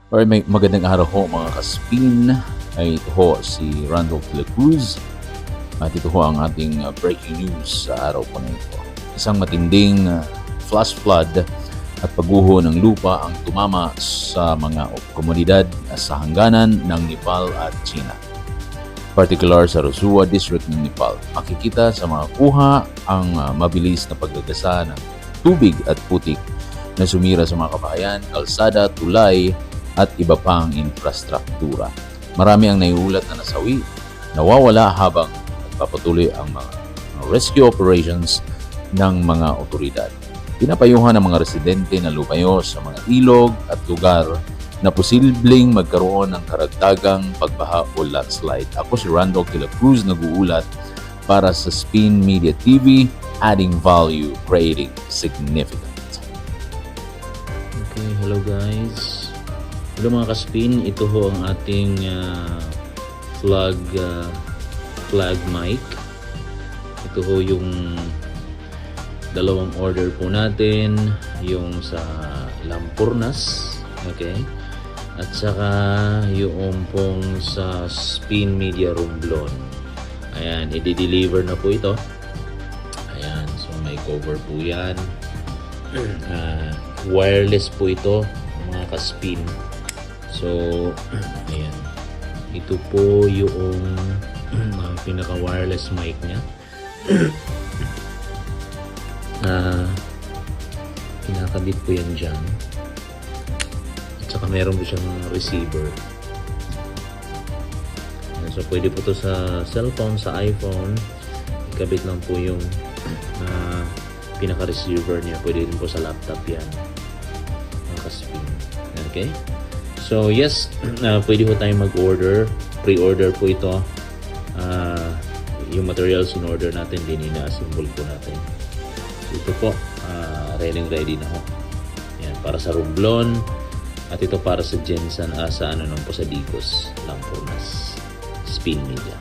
Or may magandang araw ho mga kaspin. Ay ito ho si Randolph de la Cruz. At ito ho ang ating breaking news sa araw po na ito. Isang matinding flash flood at pagguho ng lupa ang tumama sa mga komunidad sa hangganan ng Nepal at China. Particular sa Rosua District ng Nepal. Makikita sa mga kuha ang mabilis na paggagasa ng tubig at putik na sumira sa mga kabahayan, kalsada, tulay, at iba pang infrastruktura. Marami ang naiulat na nasawi, nawawala habang nagpapatuloy ang mga rescue operations ng mga otoridad. Pinapayuhan ng mga residente na lumayo sa mga ilog at lugar na posibleng magkaroon ng karagdagang pagbaha o landslide. Ako si Randolph de la Cruz, nag-uulat para sa Spin Media TV, adding value, creating significance. Okay, hello guys. Hello mga kaspin, ito ho ang ating flag mic. Ito ho yung dalawang order po natin, yung sa Lampurnas, okay? At saka yung pong sa Spin Media Romblon. Ayan, i-deliver na po ito. Ayan, so may cover po yan. Wireless po ito mga kaspin. So, ayan. Ito po yung pinaka-wireless mic niya. Kinakabit po yan dyan. At saka meron po siyang receiver. Ayan, so, pwede po to sa cellphone, sa iPhone. Ikabit lang po yung pinaka-receiver niya. Pwede din po sa laptop yan. Mga kaspin. Okay? So yes, pwede po tayong mag-order. Pre-order po ito. Yung materials in order natin, din ina-assemble po natin. So, ito po, ready na ho. Yan, para sa Romblon. At ito para sa Jensen, sa ano po sa Digos, Lampurnas, Spin Media.